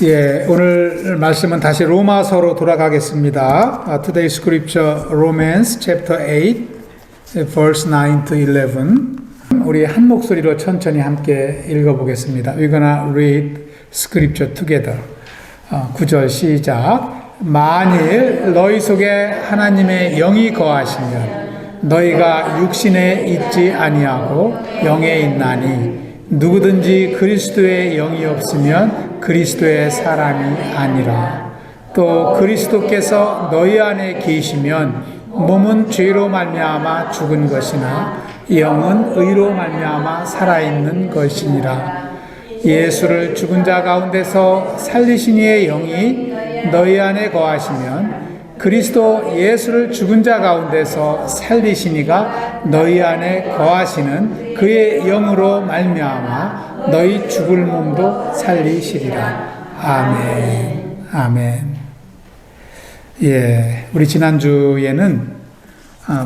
예, 오늘 말씀은 다시 로마서로 돌아가겠습니다. Today's scripture, Romans chapter 8, verse 9 to 11. 우리 한 목소리로 천천히 함께 읽어보겠습니다. We're gonna read scripture together. 9절 시작. 만일 너희 속에 하나님의 영이 거하시면 너희가 육신에 있지 아니하고 영에 있나니 누구든지 그리스도의 영이 없으면 그리스도의 사람이 아니라. 또 그리스도께서 너희 안에 계시면 몸은 죄로 말미암아 죽은 것이나 영은 의로 말미암아 살아있는 것이니라. 예수를 죽은 자 가운데서 살리신 이의 영이 너희 안에 거하시면 그리스도 예수를 죽은 자 가운데서 살리신 이가 너희 안에 거하시는 그의 영으로 말미암아 너희 죽을 몸도 살리시리라. 아멘. 아멘. 예, 우리 지난주에는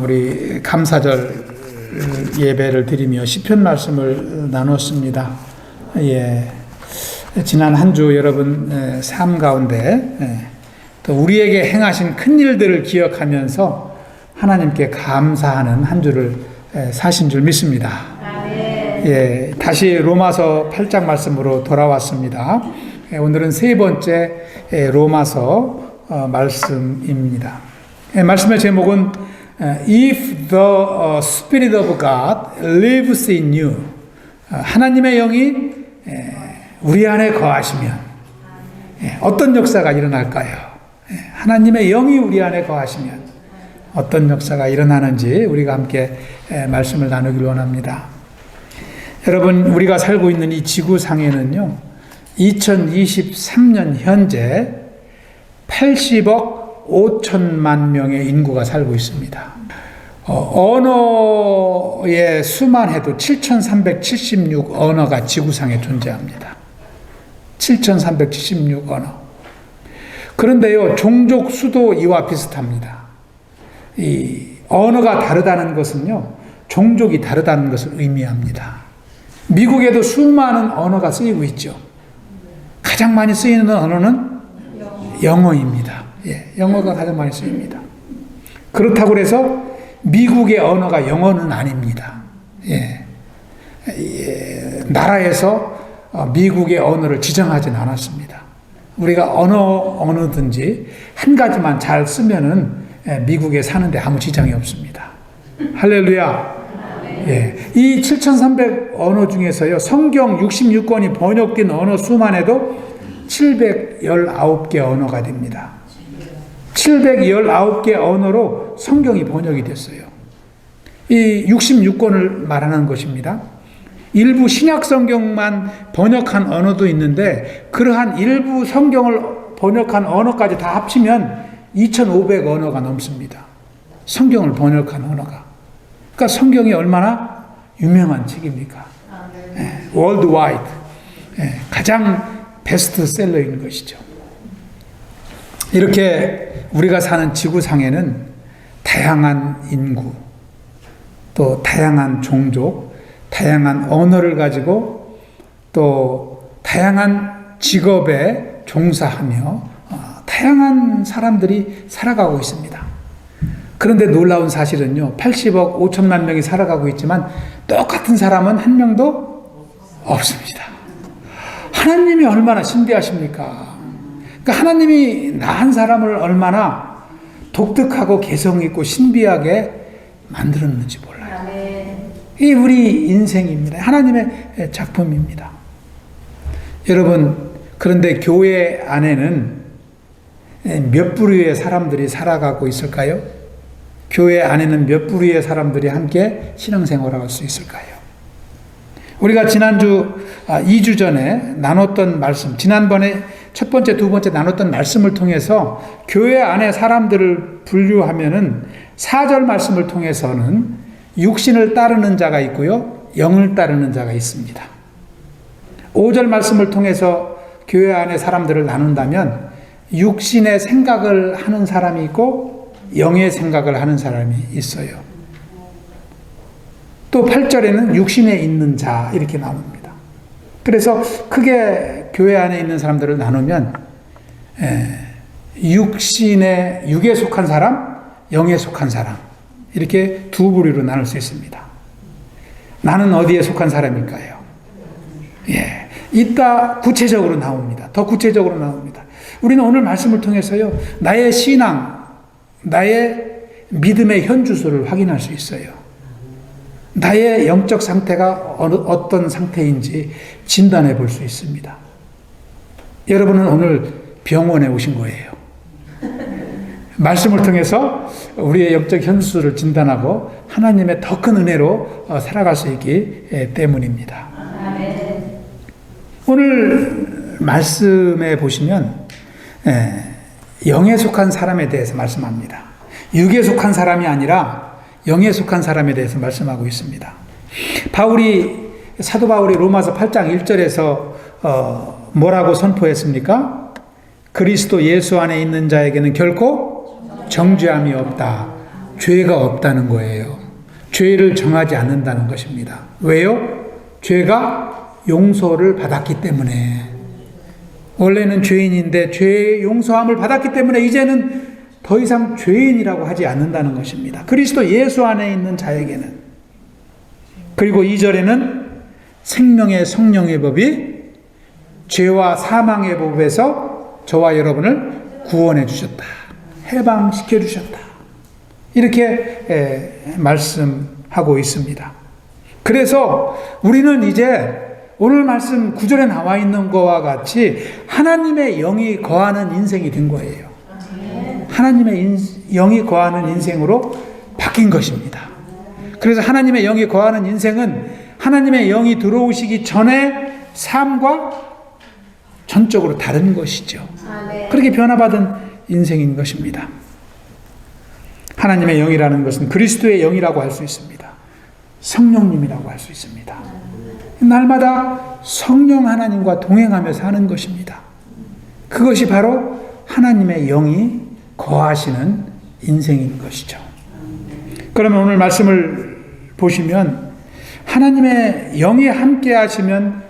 우리 감사절 예배를 드리며 시편 말씀을 나눴습니다. 예, 지난 한 주 여러분 삶 가운데 또 우리에게 행하신 큰 일들을 기억하면서 하나님께 감사하는 한 주를 사신 줄 믿습니다. 예, 다시 로마서 8장 말씀으로 돌아왔습니다. 오늘은 세 번째 로마서 말씀입니다. 말씀의 제목은 If the Spirit of God lives in you, 하나님의 영이 우리 안에 거하시면 어떤 역사가 일어날까요? 하나님의 영이 우리 안에 거하시면 어떤 역사가 일어나는지 우리가 함께 말씀을 나누길 원합니다. 여러분, 우리가 살고 있는 이 지구상에는요, 2023년 현재 80억 5천만 명의 인구가 살고 있습니다. 언어의 수만 해도 7,376 언어가 지구상에 존재합니다. 7,376 언어. 그런데요, 종족 수도 이와 비슷합니다. 이 언어가 다르다는 것은요, 종족이 다르다는 것을 의미합니다. 미국에도 수많은 언어가 쓰이고 있죠. 가장 많이 쓰이는 언어는 영어입니다. 예, 영어가 가장 많이 쓰입니다. 그렇다고 해서 미국의 언어가 영어는 아닙니다. 예, 나라에서 미국의 언어를 지정하진 않았습니다. 우리가 어느든지 한 가지만 잘 쓰면은 미국에 사는데 아무 지장이 없습니다. 할렐루야. 예, 이 7,300 언어 중에서요, 성경 66권이 번역된 언어 수만 해도 719개 언어가 됩니다. 719개 언어로 성경이 번역이 됐어요. 이 66권을 말하는 것입니다. 일부 신약 성경만 번역한 언어도 있는데 그러한 일부 성경을 번역한 언어까지 다 합치면 2,500 언어가 넘습니다. 성경을 번역한 언어가. 그러니까 성경이 얼마나 유명한 책입니까? 월드와이드. 가장 베스트셀러인 것이죠. 이렇게 우리가 사는 지구상에는 다양한 인구, 또 다양한 종족, 다양한 언어를 가지고 또 다양한 직업에 종사하며 다양한 사람들이 살아가고 있습니다. 그런데 놀라운 사실은요, 80억 5천만 명이 살아가고 있지만 똑같은 사람은 한 명도 없습니다. 하나님이 얼마나 신비하십니까? 그러니까 하나님이 나 한 사람을 얼마나 독특하고 개성있고 신비하게 만들었는지 몰라요. 이 우리 인생입니다. 하나님의 작품입니다. 여러분, 그런데 교회 안에는 몇 부류의 사람들이 살아가고 있을까요? 교회 안에는 몇 부류의 사람들이 함께 신앙생활을 할 수 있을까요? 우리가 지난주 2주 전에 나눴던 말씀, 지난번에 첫 번째, 두 번째 나눴던 말씀을 통해서 교회 안에 사람들을 분류하면은 4절 말씀을 통해서는 육신을 따르는 자가 있고요, 영을 따르는 자가 있습니다. 5절 말씀을 통해서 교회 안에 사람들을 나눈다면 육신의 생각을 하는 사람이 있고 영의 생각을 하는 사람이 있어요. 또 8절에는 육신에 있는 자 이렇게 나옵니다. 그래서 크게 교회 안에 있는 사람들을 나누면 육에 속한 사람, 영에 속한 사람, 이렇게 두 부류로 나눌 수 있습니다. 나는 어디에 속한 사람일까요? 예, 이따 구체적으로 나옵니다. 더 구체적으로 나옵니다. 우리는 오늘 말씀을 통해서요, 나의 신앙, 나의 믿음의 현주소를 확인할 수 있어요. 나의 영적 상태가 어떤 상태인지 진단해 볼 수 있습니다. 여러분은 오늘 병원에 오신 거예요. 말씀을 통해서 우리의 영적 현수를 진단하고 하나님의 더 큰 은혜로 살아갈 수 있기 때문입니다. 오늘 말씀에 보시면 영에 속한 사람에 대해서 말씀합니다. 육에 속한 사람이 아니라 영에 속한 사람에 대해서 말씀하고 있습니다. 사도 바울이 로마서 8장 1절에서 뭐라고 선포했습니까? 그리스도 예수 안에 있는 자에게는 결코 정죄함이 없다. 죄가 없다는 거예요. 죄를 정하지 않는다는 것입니다. 왜요? 죄가 용서를 받았기 때문에. 원래는 죄인인데 죄의 용서함을 받았기 때문에 이제는 더 이상 죄인이라고 하지 않는다는 것입니다. 그리스도 예수 안에 있는 자에게는. 그리고 2절에는 생명의 성령의 법이 죄와 사망의 법에서 저와 여러분을 구원해 주셨다. 해방시켜 주셨다. 이렇게 말씀하고 있습니다. 그래서 우리는 이제 오늘 말씀 9절에 나와 있는 것과 같이 하나님의 영이 거하는 인생이 된 거예요. 하나님의 영이 거하는 인생으로 바뀐 것입니다. 그래서 하나님의 영이 거하는 인생은 하나님의 영이 들어오시기 전의 삶과 전적으로 다른 것이죠. 그렇게 변화받은 인생인 것입니다. 하나님의 영이라는 것은 그리스도의 영이라고 할 수 있습니다. 성령님이라고 할 수 있습니다. 날마다 성령 하나님과 동행하며 사는 것입니다. 그것이 바로 하나님의 영이 거하시는 인생인 것이죠. 그러면 오늘 말씀을 보시면 하나님의 영이 함께 하시면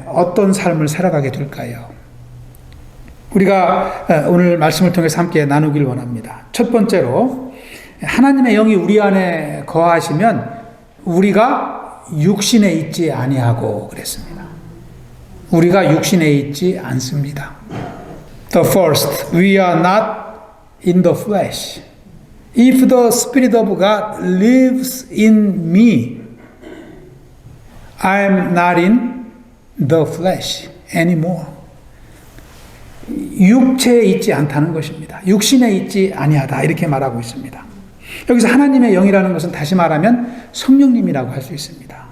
어떤 삶을 살아가게 될까요? 우리가 오늘 말씀을 통해서 함께 나누길 원합니다. 첫 번째로 하나님의 영이 우리 안에 거하시면 우리가 육신에 있지 아니하고 그랬습니다. 우리가 육신에 있지 않습니다. The first, we are not in the flesh. If the Spirit of God lives in me, I am not in the flesh anymore. 육체에 있지 않다는 것입니다. 육신에 있지 아니하다 이렇게 말하고 있습니다. 여기서 하나님의 영이라는 것은 다시 말하면 성령님이라고 할 수 있습니다.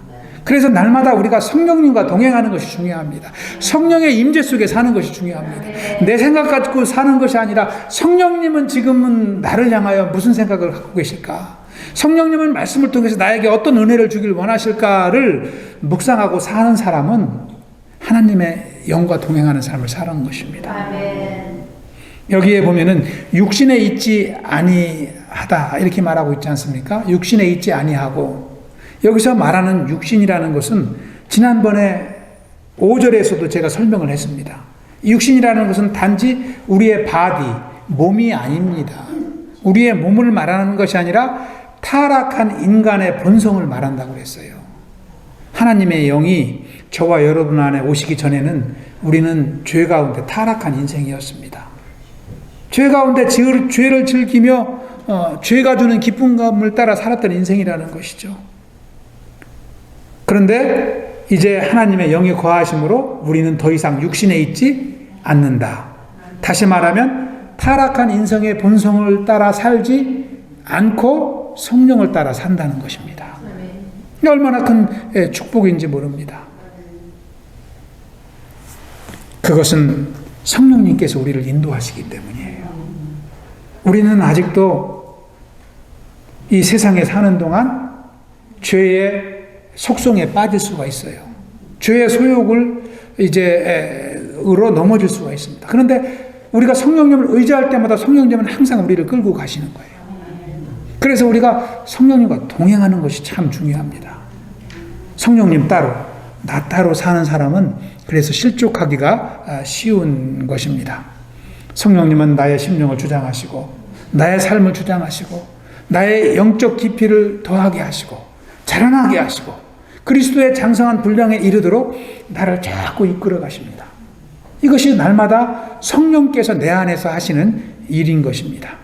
그래서 날마다 우리가 성령님과 동행하는 것이 중요합니다. 성령의 임재 속에 사는 것이 중요합니다. 내 생각 가지고 사는 것이 아니라 성령님은 지금은 나를 향하여 무슨 생각을 갖고 계실까? 성령님은 말씀을 통해서 나에게 어떤 은혜를 주길 원하실까를 묵상하고 사는 사람은 하나님의 영과 동행하는 삶을 사는 것입니다. 여기에 보면은 육신에 있지 아니하다 이렇게 말하고 있지 않습니까? 육신에 있지 아니하고, 여기서 말하는 육신이라는 것은 지난번에 5절에서도 제가 설명을 했습니다. 육신이라는 것은 단지 우리의 바디, 몸이 아닙니다. 우리의 몸을 말하는 것이 아니라 타락한 인간의 본성을 말한다고 했어요. 하나님의 영이 저와 여러분 안에 오시기 전에는 우리는 죄 가운데 타락한 인생이었습니다. 죄 가운데 죄를 즐기며 죄가 주는 기쁨감을 따라 살았던 인생이라는 것이죠. 그런데 이제 하나님의 영이 거하심으로 우리는 더 이상 육신에 있지 않는다. 다시 말하면 타락한 인생의 본성을 따라 살지 않고 성령을 따라 산다는 것입니다. 얼마나 큰 축복인지 모릅니다. 그것은 성령님께서 우리를 인도하시기 때문이에요. 우리는 아직도 이 세상에 사는 동안 죄의 속성에 빠질 수가 있어요. 죄의 소욕을 으로 넘어질 수가 있습니다. 그런데 우리가 성령님을 의지할 때마다 성령님은 항상 우리를 끌고 가시는 거예요. 그래서 우리가 성령님과 동행하는 것이 참 중요합니다. 성령님 따로 나 따로 사는 사람은 그래서 실족하기가 쉬운 것입니다. 성령님은 나의 심령을 주장하시고 나의 삶을 주장하시고 나의 영적 깊이를 더하게 하시고 자라나게 하시고 그리스도의 장성한 분량에 이르도록 나를 자꾸 이끌어 가십니다. 이것이 날마다 성령께서 내 안에서 하시는 일인 것입니다.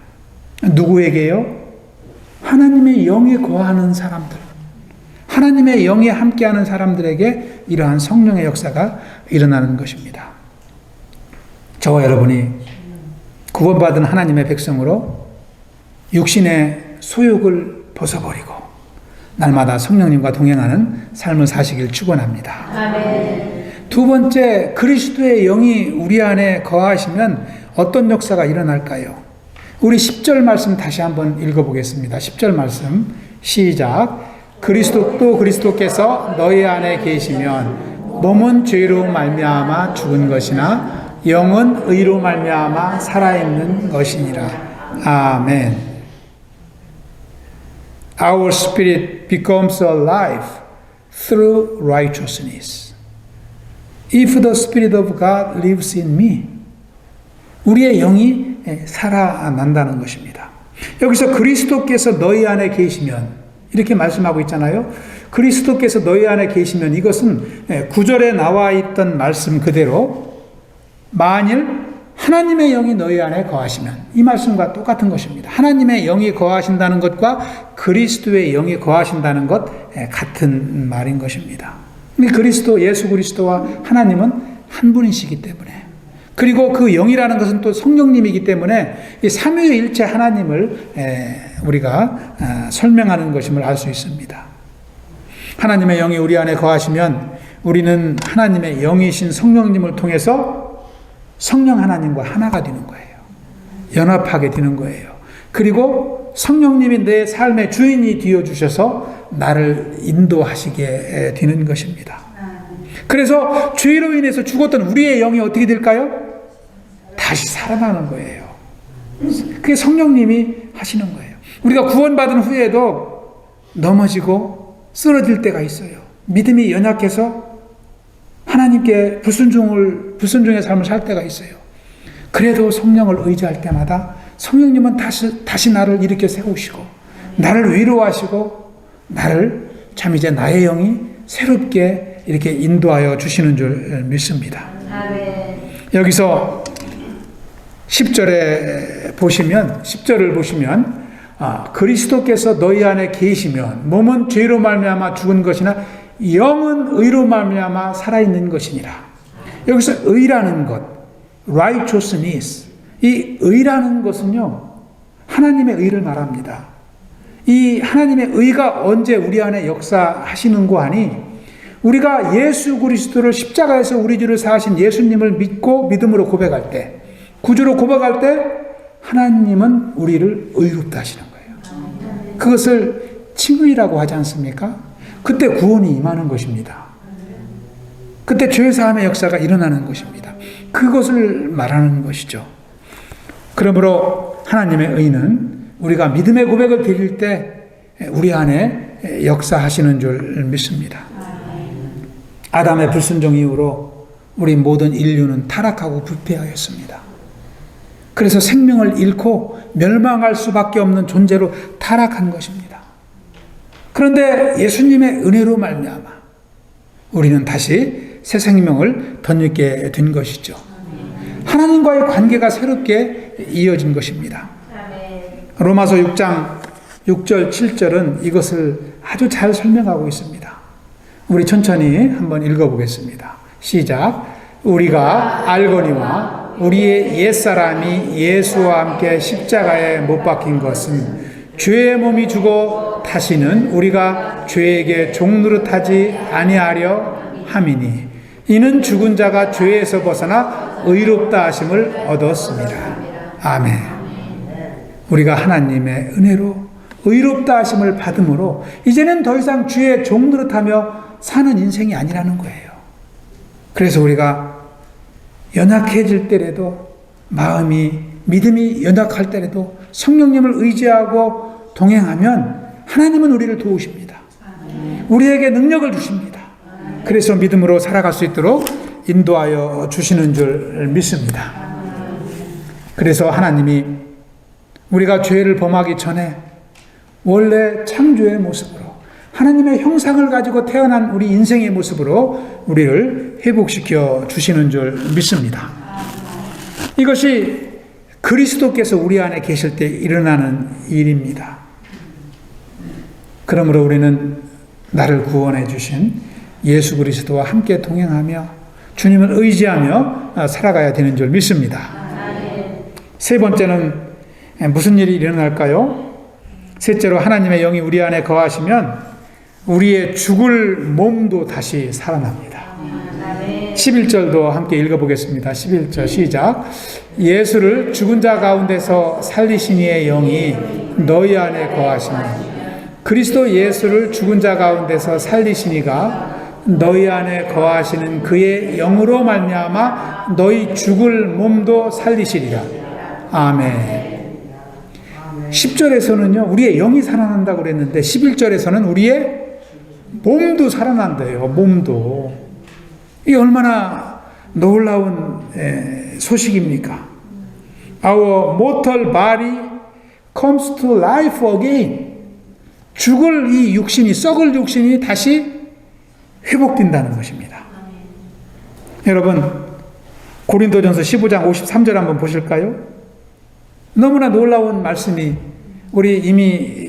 누구에게요? 하나님의 영이 거하는 사람들, 하나님의 영이 함께하는 사람들에게 이러한 성령의 역사가 일어나는 것입니다. 저와 여러분이 구원받은 하나님의 백성으로 육신의 소욕을 벗어버리고 날마다 성령님과 동행하는 삶을 사시길 축원합니다. 아멘. 두 번째, 그리스도의 영이 우리 안에 거하시면 어떤 역사가 일어날까요? 우리 10절 말씀 다시 한번 읽어보겠습니다. 10절 말씀 시작. 그리스도께서 너희 안에 계시면 몸은 죄로 말미암아 죽은 것이나 영은 의로 말미암아 살아있는 것이니라. 아멘. Our spirit becomes alive through righteousness. If the Spirit of God lives in me, 우리의 영이 살아난다는 것입니다. 여기서 그리스도께서 너희 안에 계시면 이렇게 말씀하고 있잖아요. 그리스도께서 너희 안에 계시면 이것은 9절에 나와 있던 말씀 그대로 만일 하나님의 영이 너희 안에 거하시면 이 말씀과 똑같은 것입니다. 하나님의 영이 거하신다는 것과 그리스도의 영이 거하신다는 것 같은 말인 것입니다. 그리스도 예수 그리스도와 하나님은 한 분이시기 때문에 그리고 그 영이라는 것은 또 성령님이기 때문에 이 삼위일체 하나님을 우리가 설명하는 것임을 알 수 있습니다. 하나님의 영이 우리 안에 거하시면 우리는 하나님의 영이신 성령님을 통해서 성령 하나님과 하나가 되는 거예요. 연합하게 되는 거예요. 그리고 성령님이 내 삶의 주인이 되어주셔서 나를 인도하시게 되는 것입니다. 그래서 죄로 인해서 죽었던 우리의 영이 어떻게 될까요? 다시 살아나는 거예요. 그게 성령님이 하시는 거예요. 우리가 구원받은 후에도 넘어지고 쓰러질 때가 있어요. 믿음이 연약해서 하나님께 불순종의 삶을 살 때가 있어요. 그래도 성령을 의지할 때마다 성령님은 다시 나를 일으켜 세우시고 나를 위로하시고 나를 참 이제 나의 영이 새롭게 이렇게 인도하여 주시는 줄 믿습니다. 아멘. 여기서 10절을 보시면 그리스도께서 너희 안에 계시면 몸은 죄로 말미암아 죽은 것이나 영은 의로 말미암아 살아있는 것이니라. 여기서 의라는 것, righteousness, 이 의라는 것은요 하나님의 의를 말합니다. 이 하나님의 의가 언제 우리 안에 역사하시는고 하니 우리가 예수 그리스도를 십자가에서 우리 죄를 사하신 예수님을 믿고 믿음으로 고백할 때, 구주로 고백할 때 하나님은 우리를 의롭다 하시는 거예요. 그것을 칭의라고 하지 않습니까? 그때 구원이 임하는 것입니다. 그때 죄사함의 역사가 일어나는 것입니다. 그것을 말하는 것이죠. 그러므로 하나님의 의는 우리가 믿음의 고백을 드릴 때 우리 안에 역사하시는 줄 믿습니다. 아담의 불순종 이후로 우리 모든 인류는 타락하고 부패하였습니다. 그래서 생명을 잃고 멸망할 수밖에 없는 존재로 타락한 것입니다. 그런데 예수님의 은혜로 말미암아 우리는 다시 새 생명을 덧입게 된 것이죠. 하나님과의 관계가 새롭게 이어진 것입니다. 로마서 6장 6절 7절은 이것을 아주 잘 설명하고 있습니다. 우리 천천히 한번 읽어보겠습니다. 시작. 우리가 알거니와 우리의 옛사람이 예수와 함께 십자가에 못 박힌 것은 죄의 몸이 죽어 다시는 우리가 죄에게 종노릇하지 아니하려 함이니 이는 죽은 자가 죄에서 벗어나 의롭다 하심을 얻었습니다. 아멘. 우리가 하나님의 은혜로 의롭다 하심을 받음으로 이제는 더 이상 죄의 종노릇하며 사는 인생이 아니라는 거예요. 그래서 우리가 연약해질 때라도 믿음이 연약할 때라도 성령님을 의지하고 동행하면 하나님은 우리를 도우십니다. 우리에게 능력을 주십니다. 그래서 믿음으로 살아갈 수 있도록 인도하여 주시는 줄 믿습니다. 그래서 하나님이 우리가 죄를 범하기 전에 원래 창조의 모습으로 하나님의 형상을 가지고 태어난 우리 인생의 모습으로 우리를 회복시켜 주시는 줄 믿습니다. 이것이 그리스도께서 우리 안에 계실 때 일어나는 일입니다. 그러므로 우리는 나를 구원해 주신 예수 그리스도와 함께 동행하며 주님을 의지하며 살아가야 되는 줄 믿습니다. 세 번째는 무슨 일이 일어날까요? 셋째로 하나님의 영이 우리 안에 거하시면 우리의 죽을 몸도 다시 살아납니다. 11절도 함께 읽어보겠습니다. 11절 시작. 예수를 죽은 자 가운데서 살리신 이의 영이 너희 안에 거하시니 그리스도 예수를 죽은 자 가운데서 살리신 이가 너희 안에 거하시는 그의 영으로 말미암아 너희 죽을 몸도 살리시리라. 아멘. 10절에서는요 우리의 영이 살아난다고 그랬는데 11절에서는 우리의 몸도 살아난대요. 몸도. 이게 얼마나 놀라운 소식입니까? Our mortal body comes to life again. 죽을 이 육신이, 썩을 육신이 다시 회복된다는 것입니다. 여러분, 고린도전서 15장 53절 한번 보실까요? 너무나 놀라운 말씀이, 우리 이미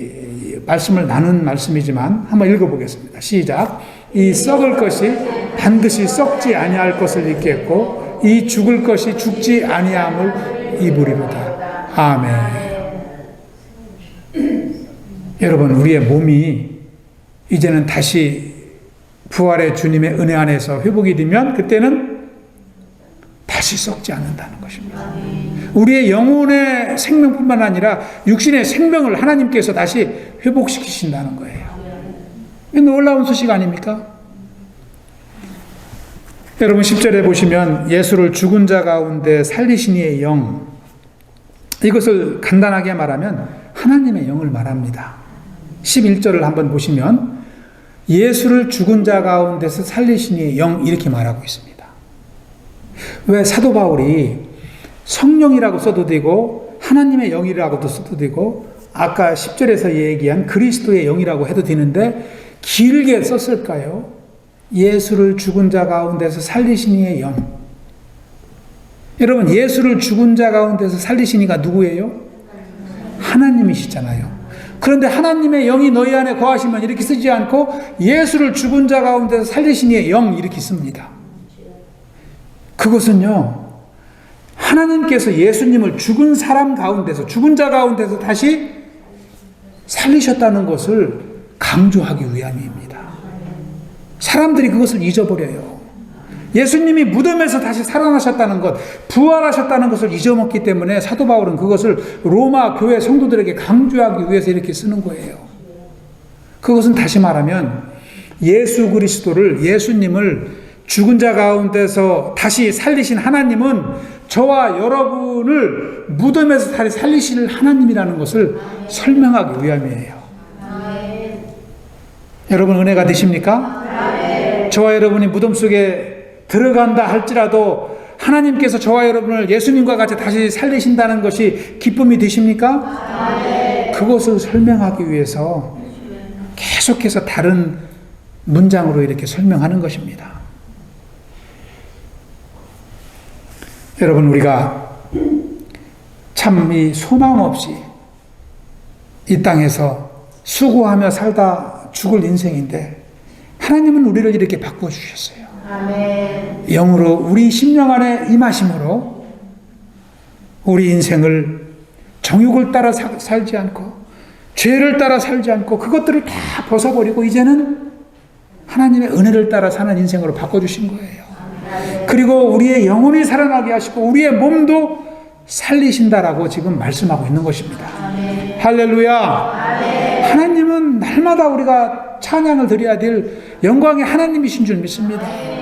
말씀을 나눈 말씀이지만 한번 읽어보겠습니다. 시작. 이 썩을 것이 반드시 썩지 아니할 것을 잊겠고 이 죽을 것이 죽지 아니함을 입으리로다. 아멘. 여러분, 우리의 몸이 이제는 다시 부활의 주님의 은혜 안에서 회복이 되면 그때는 다시 썩지 않는다는 것입니다. 우리의 영혼의 생명뿐만 아니라 육신의 생명을 하나님께서 다시 회복시키신다는 거예요. 이 놀라운 소식 아닙니까? 여러분 10절에 보시면 예수를 죽은 자 가운데 살리신 이의 영, 이것을 간단하게 말하면 하나님의 영을 말합니다. 11절을 한번 보시면 예수를 죽은 자 가운데서 살리신 이의 영, 이렇게 말하고 있습니다. 왜 사도 바울이 성령이라고 써도 되고 하나님의 영이라고도 써도 되고 아까 10절에서 얘기한 그리스도의 영이라고 해도 되는데 길게 썼을까요? 예수를 죽은 자 가운데서 살리신 이의 영. 여러분, 예수를 죽은 자 가운데서 살리신 이가 누구예요? 하나님이시잖아요. 그런데 하나님의 영이 너희 안에 거하시면 이렇게 쓰지 않고 예수를 죽은 자 가운데서 살리신 이의 영, 이렇게 씁니다. 그것은요, 하나님께서 예수님을 죽은 사람 가운데서, 죽은 자 가운데서 다시 살리셨다는 것을 강조하기 위함입니다. 사람들이 그것을 잊어버려요. 예수님이 무덤에서 다시 살아나셨다는 것, 부활하셨다는 것을 잊어먹기 때문에 사도 바울은 그것을 로마 교회 성도들에게 강조하기 위해서 이렇게 쓰는 거예요. 그것은 다시 말하면 예수 그리스도를, 예수님을 죽은 자 가운데서 다시 살리신 하나님은 저와 여러분을 무덤에서 다시 살리실 하나님이라는 것을 설명하기 위함이에요. 여러분 은혜가 되십니까? 저와 여러분이 무덤 속에 들어간다 할지라도 하나님께서 저와 여러분을 예수님과 같이 다시 살리신다는 것이 기쁨이 되십니까? 그것을 설명하기 위해서 계속해서 다른 문장으로 이렇게 설명하는 것입니다. 여러분, 우리가 참 이 소망 없이 이 땅에서 수고하며 살다 죽을 인생인데 하나님은 우리를 이렇게 바꿔주셨어요. 아멘. 영으로 우리 심령 안에 임하심으로 우리 인생을 정욕을 따라 살지 않고 죄를 따라 살지 않고 그것들을 다 벗어버리고 이제는 하나님의 은혜를 따라 사는 인생으로 바꿔주신 거예요. 그리고 우리의 영혼이 살아나게 하시고 우리의 몸도 살리신다라고 지금 말씀하고 있는 것입니다. 아멘. 할렐루야. 아멘. 하나님은 날마다 우리가 찬양을 드려야 될 영광의 하나님이신 줄 믿습니다. 아멘.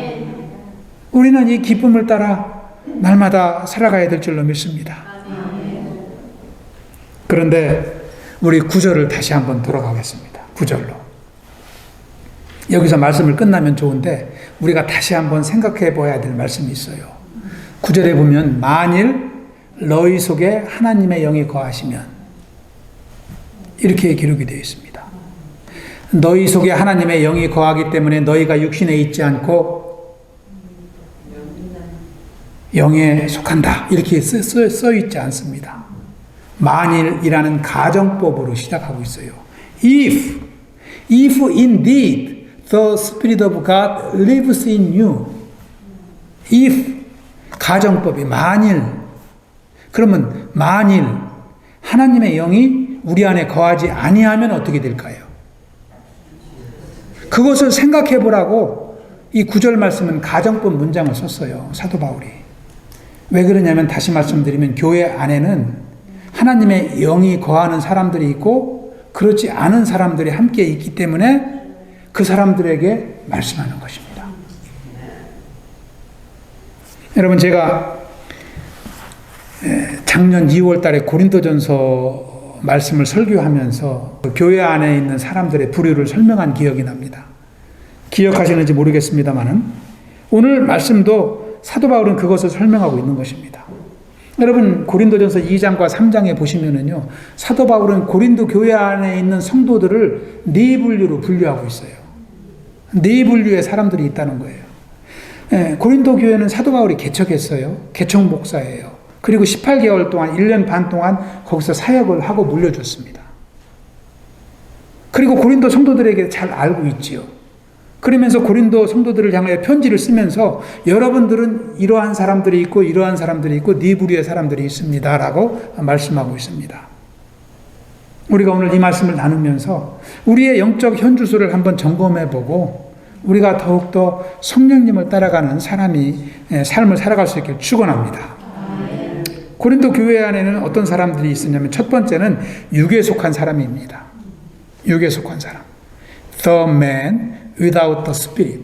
우리는 이 기쁨을 따라 날마다 살아가야 될 줄로 믿습니다. 아멘. 그런데 우리 9절을 다시 한번 돌아가겠습니다. 9절로. 여기서 말씀을 끝나면 좋은데 우리가 다시 한번 생각해 봐야 될 말씀이 있어요. 9절에 보면 만일 너희 속에 하나님의 영이 거하시면 이렇게 기록이 되어 있습니다. 너희 속에 하나님의 영이 거하기 때문에 너희가 육신에 있지 않고 영에 속한다. 이렇게 써 있지 않습니다. 만일이라는 가정법으로 시작하고 있어요. If indeed the Spirit of God lives in you. If 가정법이 만일 그러면 만일 하나님의 영이 우리 안에 거하지 아니하면 어떻게 될까요? 그것을 생각해 보라고 이 9절 말씀은 가정법 문장을 썼어요. 사도 바울이. 왜 그러냐면 다시 말씀드리면 교회 안에는 하나님의 영이 거하는 사람들이 있고 그렇지 않은 사람들이 함께 있기 때문에 그 사람들에게 말씀하는 것입니다. 여러분 제가 작년 2월 달에 고린도전서 말씀을 설교하면서 교회 안에 있는 사람들의 부류를 설명한 기억이 납니다. 기억하시는지 모르겠습니다만은 오늘 말씀도 사도 바울은 그것을 설명하고 있는 것입니다. 여러분 고린도전서 2장과 3장에 보시면은요 사도 바울은 고린도 교회 안에 있는 성도들을 네 분류로 분류하고 있어요. 네 분류의 사람들이 있다는 거예요. 고린도 교회는 사도 바울이 개척했어요. 개척 목사예요. 그리고 18개월 동안 1년 반 동안 거기서 사역을 하고 물려줬습니다. 그리고 고린도 성도들에게 잘 알고 있지요. 그러면서 고린도 성도들을 향해 편지를 쓰면서 여러분들은 이러한 사람들이 있고 이러한 사람들이 있고 네 부류의 사람들이 있습니다 라고 말씀하고 있습니다. 우리가 오늘 이 말씀을 나누면서 우리의 영적 현주소를 한번 점검해보고 우리가 더욱더 성령님을 따라가는 삶을 살아갈 수 있기를 축원합니다. 고린도 교회 안에는 어떤 사람들이 있었냐면 첫 번째는 육에 속한 사람입니다. 육에 속한 사람. The man without the spirit.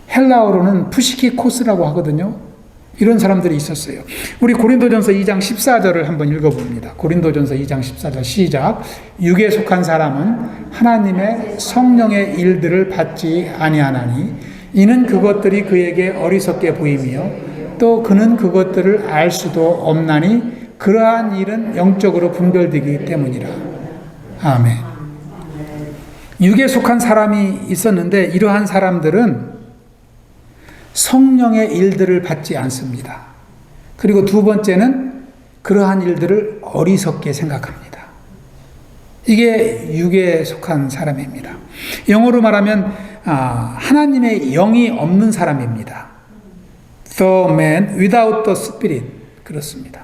헬라어로는 푸시키코스라고 하거든요. 이런 사람들이 있었어요. 우리 고린도전서 2장 14절을 한번 읽어봅니다. 고린도전서 2장 14절 시작. 육에 속한 사람은 하나님의 성령의 일들을 받지 아니하나니 이는 그것들이 그에게 어리석게 보이며 또 그는 그것들을 알 수도 없나니 그러한 일은 영적으로 분별되기 때문이라. 아멘. 육에 속한 사람이 있었는데 이러한 사람들은 성령의 일들을 받지 않습니다. 그리고 두 번째는 그러한 일들을 어리석게 생각합니다. 이게 육에 속한 사람입니다. 영어로 말하면 하나님의 영이 없는 사람입니다. The man without the spirit. 그렇습니다.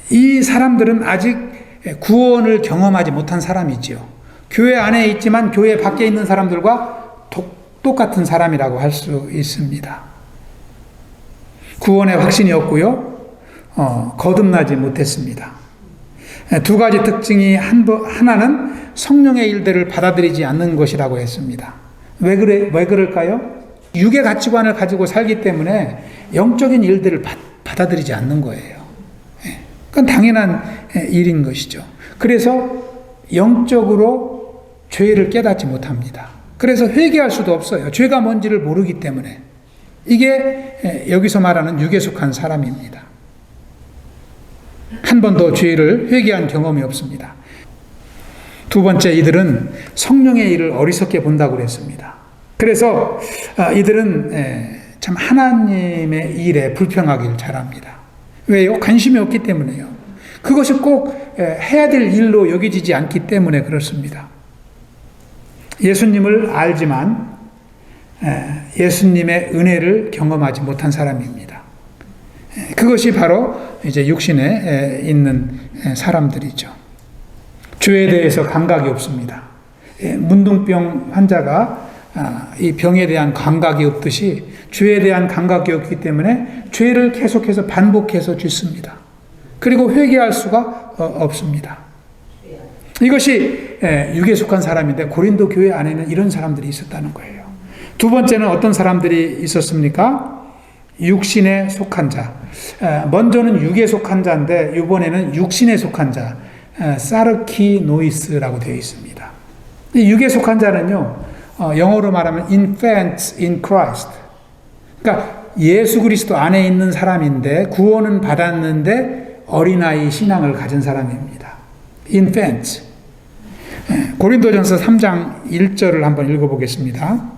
이 사람들은 아직 구원을 경험하지 못한 사람이지요. 교회 안에 있지만 교회 밖에 있는 사람들과 똑같은 사람이라고 할 수 있습니다. 구원의 확신이 없고요. 거듭나지 못했습니다. 두 가지 특징이 하나는 성령의 일들을 받아들이지 않는 것이라고 했습니다. 왜 그럴까요? 육의 가치관을 가지고 살기 때문에 영적인 일들을 받아들이지 않는 거예요. 그건 당연한 일인 것이죠. 그래서 영적으로 죄를 깨닫지 못합니다. 그래서 회개할 수도 없어요. 죄가 뭔지를 모르기 때문에. 이게 여기서 말하는 육에 속한 사람입니다. 한 번도 죄를 회개한 경험이 없습니다. 두 번째, 이들은 성령의 일을 어리석게 본다고 그랬습니다. 그래서 이들은 참 하나님의 일에 불평하기를 잘합니다. 왜요? 관심이 없기 때문에요. 그것이 꼭 해야 될 일로 여겨지지 않기 때문에 그렇습니다. 예수님을 알지만 예수님의 은혜를 경험하지 못한 사람입니다. 그것이 바로 이제 육신에 있는 사람들이죠. 죄에 대해서 감각이 없습니다. 문둥병 환자가 이 병에 대한 감각이 없듯이 죄에 대한 감각이 없기 때문에 죄를 계속해서 반복해서 짓습니다. 그리고 회개할 수가 없습니다. 이것이 육에 속한 사람인데 고린도 교회 안에는 이런 사람들이 있었다는 거예요. 두 번째는 어떤 사람들이 있었습니까? 육신에 속한 자. 먼저는 육에 속한 자인데 이번에는 육신에 속한 자. 사르키노이스라고 되어 있습니다. 이 육에 속한 자는요, 영어로 말하면 infants in Christ. 그러니까 예수 그리스도 안에 있는 사람인데 구원은 받았는데 어린아이 신앙을 가진 사람입니다. infants. 고린도전서 3장 1절을 한번 읽어보겠습니다.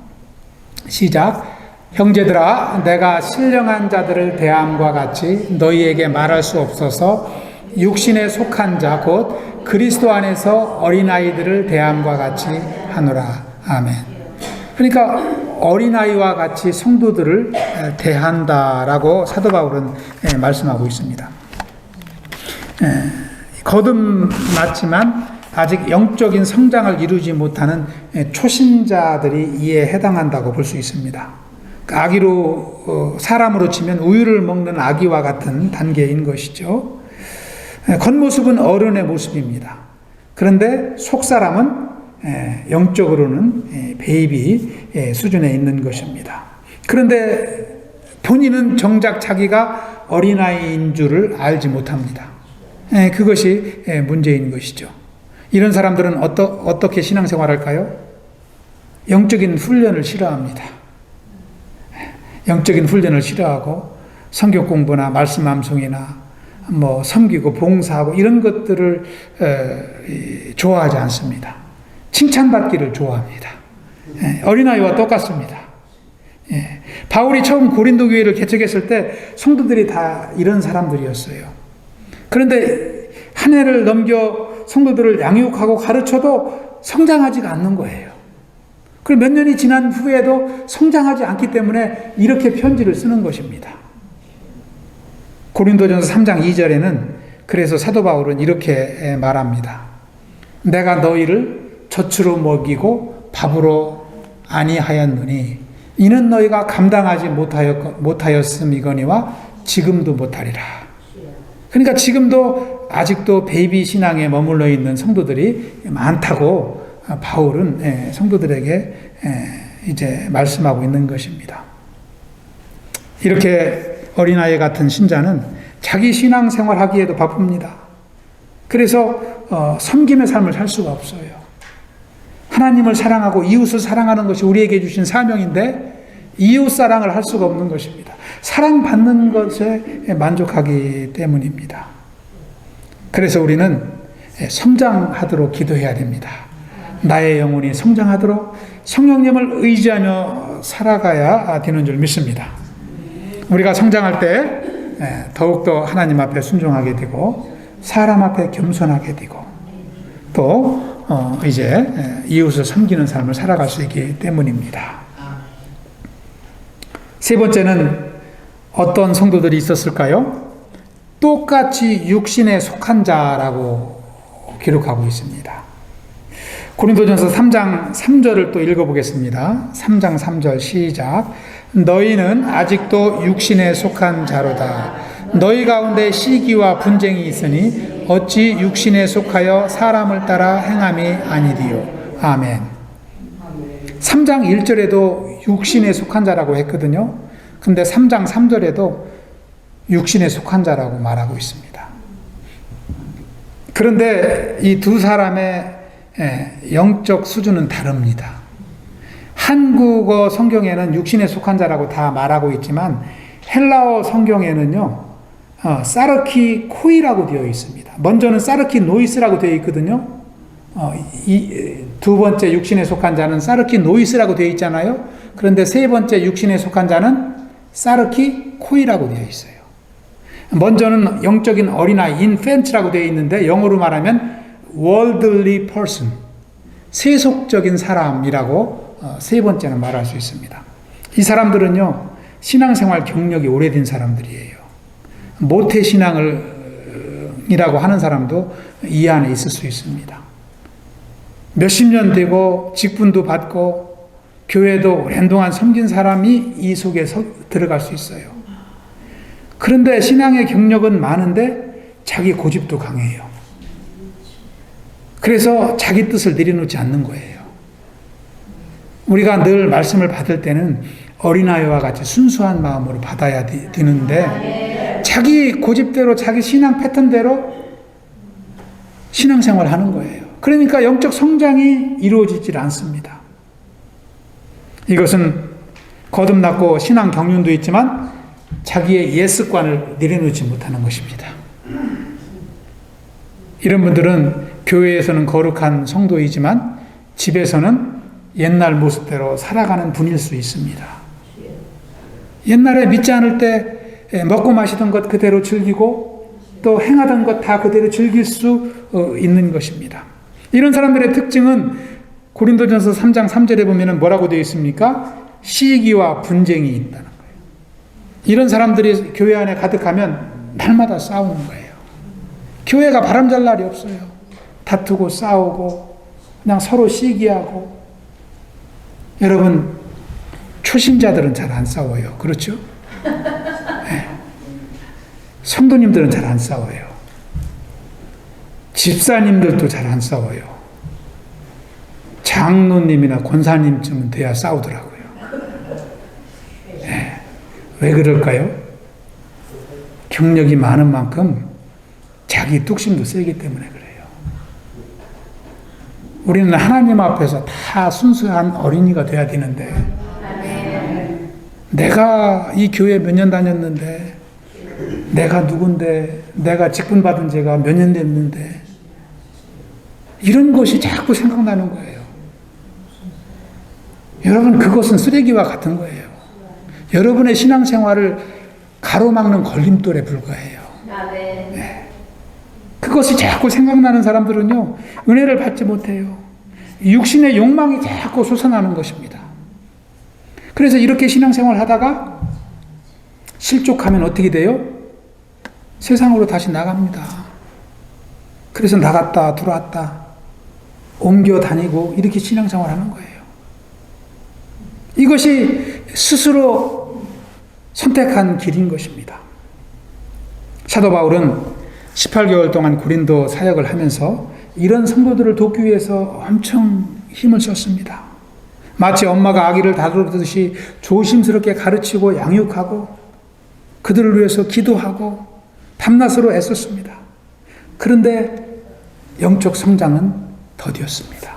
시작. 형제들아, 내가 신령한 자들을 대함과 같이 너희에게 말할 수 없어서 육신에 속한 자 곧 그리스도 안에서 어린아이들을 대함과 같이 하노라. 아멘. 그러니까 어린아이와 같이 성도들을 대한다라고 사도 바울은 말씀하고 있습니다. 거듭났지만 아직 영적인 성장을 이루지 못하는 초신자들이 이에 해당한다고 볼 수 있습니다. 아기로, 사람으로 치면 우유를 먹는 아기와 같은 단계인 것이죠. 겉모습은 어른의 모습입니다. 그런데 속사람은 영적으로는 베이비 수준에 있는 것입니다. 그런데 본인은 정작 자기가 어린아이인 줄을 알지 못합니다. 그것이 문제인 것이죠. 이런 사람들은 어떻게 신앙생활할까요? 영적인 훈련을 싫어합니다. 영적인 훈련을 싫어하고 성경 공부나 말씀 암송이나 섬기고 봉사하고 이런 것들을 좋아하지 않습니다. 칭찬받기를 좋아합니다. 어린아이와 똑같습니다. 바울이 처음 고린도 교회를 개척했을 때 성도들이 다 이런 사람들이었어요. 그런데 한 해를 넘겨 성도들을 양육하고 가르쳐도 성장하지가 않는 거예요. 그리고 몇 년이 지난 후에도 성장하지 않기 때문에 이렇게 편지를 쓰는 것입니다. 고린도전서 3장 2절에는 그래서 사도 바울은 이렇게 말합니다. 내가 너희를 젖으로 먹이고 밥으로 아니하였느니 이는 너희가 감당하지 못하였음이거니와 지금도 못하리라. 그러니까 지금도 아직도 베이비 신앙에 머물러 있는 성도들이 많다고 바울은 성도들에게 이제 말씀하고 있는 것입니다. 이렇게 어린아이 같은 신자는 자기 신앙생활 하기에도 바쁩니다. 그래서 섬김의 삶을 살 수가 없어요. 하나님을 사랑하고 이웃을 사랑하는 것이 우리에게 주신 사명인데 이웃 사랑을 할 수가 없는 것입니다. 사랑받는 것에 만족하기 때문입니다. 그래서 우리는 성장하도록 기도해야 됩니다. 나의 영혼이 성장하도록 성령님을 의지하며 살아가야 되는 줄 믿습니다. 우리가 성장할 때 더욱더 하나님 앞에 순종하게 되고 사람 앞에 겸손하게 되고 또 이제 이웃을 섬기는 삶을 살아갈 수 있기 때문입니다. 세 번째는 어떤 성도들이 있었을까요? 똑같이 육신에 속한 자라고 기록하고 있습니다. 고린도전서 3장 3절을 또 읽어보겠습니다. 3장 3절 시작. 너희는 아직도 육신에 속한 자로다. 너희 가운데 시기와 분쟁이 있으니 어찌 육신에 속하여 사람을 따라 행함이 아니리요. 아멘. 3장 1절에도 육신에 속한 자라고 했거든요. 근데 3장 3절에도 육신에 속한 자라고 말하고 있습니다. 그런데 이 두 사람의 영적 수준은 다릅니다. 한국어 성경에는 육신에 속한 자라고 다 말하고 있지만 헬라어 성경에는요, 사르키 코이라고 되어 있습니다. 먼저는 사르키 노이스라고 되어 있거든요. 두 번째 육신에 속한 자는 사르키 노이스라고 되어 있잖아요. 그런데 세 번째 육신에 속한 자는 사르키 코이라고 되어 있어요. 먼저는 영적인 어린아이, infant라고 되어 있는데 영어로 말하면 worldly person, 세속적인 사람이라고 세 번째는 말할 수 있습니다. 이 사람들은요, 신앙생활 경력이 오래된 사람들이에요. 모태신앙이라고 하는 사람도 이 안에 있을 수 있습니다. 몇십 년 되고 직분도 받고 교회도 오랜 동안 섬긴 사람이 이 속에 들어갈 수 있어요. 그런데 신앙의 경력은 많은데 자기 고집도 강해요. 그래서 자기 뜻을 내려놓지 않는 거예요. 우리가 늘 말씀을 받을 때는 어린아이와 같이 순수한 마음으로 받아야 되는데 자기 고집대로 자기 신앙 패턴대로 신앙생활 하는 거예요. 그러니까 영적 성장이 이루어지질 않습니다. 이것은 거듭났고 신앙 경륜도 있지만 자기의 옛 습관을 내려놓지 못하는 것입니다. 이런 분들은 교회에서는 거룩한 성도이지만 집에서는 옛날 모습대로 살아가는 분일 수 있습니다. 옛날에 믿지 않을 때 먹고 마시던 것 그대로 즐기고 또 행하던 것 다 그대로 즐길 수 있는 것입니다. 이런 사람들의 특징은 고린도전서 3장 3절에 보면 뭐라고 되어 있습니까? 시기와 분쟁이 있다는 거예요. 이런 사람들이 교회 안에 가득하면 날마다 싸우는 거예요. 교회가 바람잘 날이 없어요. 다투고 싸우고 그냥 서로 시기하고. 여러분, 초신자들은 잘 안 싸워요. 그렇죠? 네. 성도님들은 잘 안 싸워요. 집사님들도 잘 안 싸워요. 장로님이나 권사님쯤은 돼야 싸우더라고요. 네. 왜 그럴까요? 경력이 많은 만큼 자기 뚝심도 세기 때문에 그래요. 우리는 하나님 앞에서 다 순수한 어린이가 돼야 되는데, 내가 이 교회 몇 년 다녔는데, 내가 누군데, 내가 직분 받은 지가 몇 년 됐는데, 이런 것이 자꾸 생각나는 거예요. 여러분, 그것은 쓰레기와 같은 거예요. 여러분의 신앙생활을 가로막는 걸림돌에 불과해요. 네. 그것이 자꾸 생각나는 사람들은요, 은혜를 받지 못해요. 육신의 욕망이 자꾸 솟아나는 것입니다. 그래서 이렇게 신앙생활 하다가 실족하면 어떻게 돼요? 세상으로 다시 나갑니다. 그래서 나갔다 들어왔다 옮겨 다니고 이렇게 신앙생활 하는 거예요. 이것이 스스로 선택한 길인 것입니다. 사도 바울은 18개월 동안 고린도 사역을 하면서 이런 성도들을 돕기 위해서 엄청 힘을 썼습니다. 마치 엄마가 아기를 다루듯이 조심스럽게 가르치고 양육하고 그들을 위해서 기도하고 밤낮으로 애썼습니다. 그런데 영적 성장은 더디었습니다.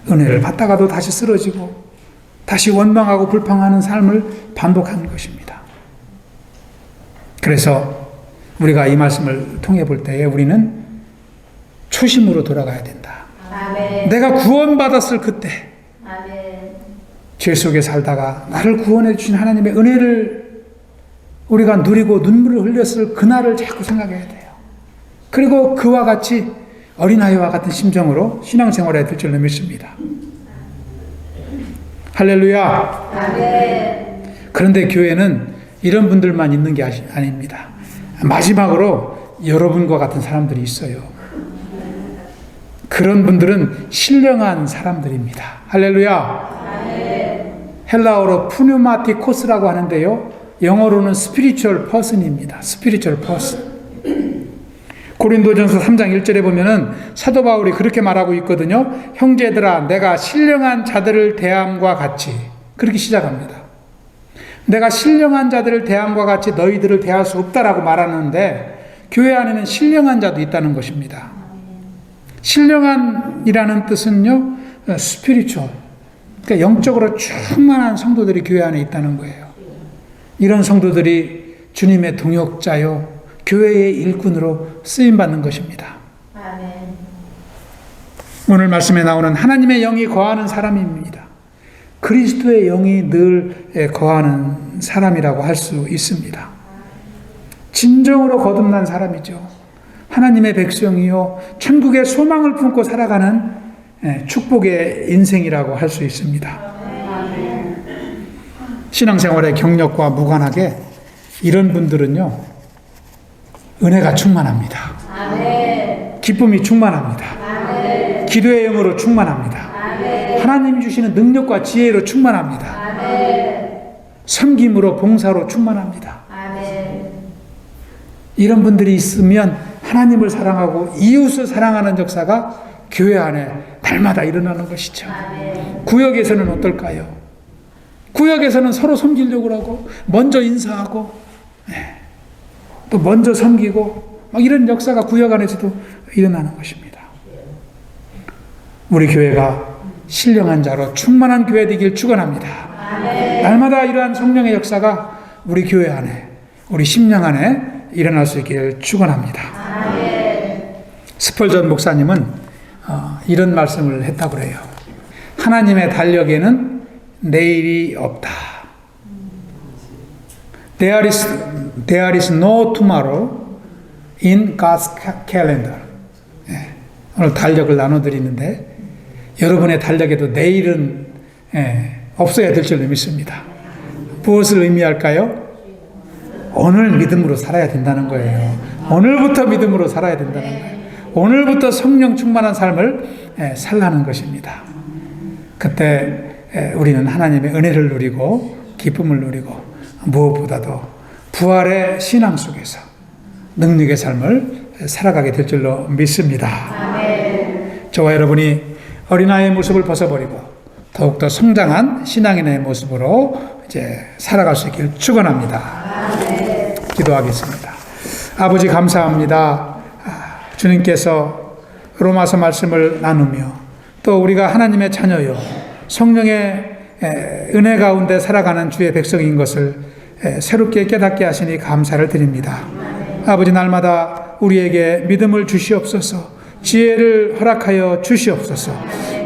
은혜를 받다가도 다시 쓰러지고 다시 원망하고 불평하는 삶을 반복하는 것입니다. 그래서 우리가 이 말씀을 통해 볼 때에 우리는 초심으로 돌아가야 된다. 아멘. 내가 구원받았을 그때 아멘. 죄 속에 살다가 나를 구원해 주신 하나님의 은혜를 우리가 누리고 눈물을 흘렸을 그날을 자꾸 생각해야 돼요. 그리고 그와 같이 어린아이와 같은 심정으로 신앙생활에 들 줄로 믿습니다. 할렐루야. 아멘. 그런데 교회는 이런 분들만 있는 게 아닙니다. 마지막으로 여러분과 같은 사람들이 있어요. 그런 분들은 신령한 사람들입니다. 할렐루야. 아멘. 헬라어로 푸뉴마티코스라고 하는데요, 영어로는 spiritual person입니다. spiritual person. 고린도전서 3장 1절에 보면은 사도 바울이 그렇게 말하고 있거든요. 형제들아, 내가 신령한 자들을 대함과 같이, 그렇게 시작합니다. 내가 신령한 자들을 대함과 같이 너희들을 대할 수 없다라고 말하는데, 교회 안에는 신령한 자도 있다는 것입니다. 신령한이라는 뜻은요, spiritual, 그러니까 영적으로 충만한 성도들이 교회 안에 있다는 거예요. 이런 성도들이 주님의 동역자요, 교회의 일꾼으로 쓰임받는 것입니다. 아멘. 오늘 말씀에 나오는 하나님의 영이 거하는 사람입니다. 그리스도의 영이 늘 거하는 사람이라고 할 수 있습니다. 진정으로 거듭난 사람이죠. 하나님의 백성이요, 천국의 소망을 품고 살아가는 축복의 인생이라고 할 수 있습니다. 신앙생활의 경력과 무관하게 이런 분들은요, 은혜가 충만합니다. 아멘. 기쁨이 충만합니다. 아멘. 기도의 영으로 충만합니다. 아멘. 하나님이 주시는 능력과 지혜로 충만합니다. 아멘. 섬김으로 봉사로 충만합니다. 아멘. 이런 분들이 있으면 하나님을 사랑하고 이웃을 사랑하는 역사가 교회 안에 날마다 일어나는 것이죠. 아멘. 구역에서는 어떨까요? 구역에서는 서로 섬기려고 하고 먼저 인사하고 또 먼저 섬기고 막 이런 역사가 구역 안에서도 일어나는 것입니다. 우리 교회가 신령한 자로 충만한 교회 되길 축원합니다. 날마다 이러한 성령의 역사가 우리 교회 안에, 우리 심령 안에 일어날 수 있기를 축원합니다. 스펄전 목사님은 이런 말씀을 했다고 그래요. 하나님의 달력에는 내일이 없다. There is no tomorrow in God's calendar. 오늘 달력을 나눠드리는데 여러분의 달력에도 내일은 없어야 될 줄로 믿습니다. 무엇을 의미할까요? 오늘 믿음으로 살아야 된다는 거예요. 오늘부터 믿음으로 살아야 된다는 거예요. 오늘부터 성령 충만한 삶을 살라는 것입니다. 그때 우리는 하나님의 은혜를 누리고 기쁨을 누리고 무엇보다도 부활의 신앙 속에서 능력의 삶을 살아가게 될 줄로 믿습니다. 저와 여러분이 어린아이의 모습을 벗어버리고 더욱더 성장한 신앙인의 모습으로 이제 살아갈 수 있기를 축원합니다. 기도하겠습니다. 아버지 감사합니다. 주님께서 로마서 말씀을 나누며 또 우리가 하나님의 자녀요 성령의 은혜 가운데 살아가는 주의 백성인 것을 새롭게 깨닫게 하시니 감사를 드립니다. 아버지 날마다 우리에게 믿음을 주시옵소서, 지혜를 허락하여 주시옵소서,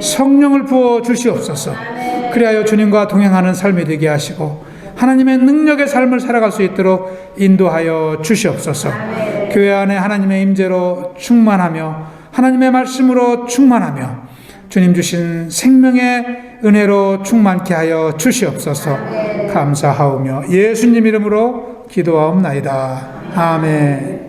성령을 부어 주시옵소서. 그리하여 주님과 동행하는 삶이 되게 하시고 하나님의 능력의 삶을 살아갈 수 있도록 인도하여 주시옵소서. 교회 안에 하나님의 임재로 충만하며 하나님의 말씀으로 충만하며 주님 주신 생명의 은혜로 충만케 하여 주시옵소서. 감사하오며 예수님 이름으로 기도하옵나이다. 아멘.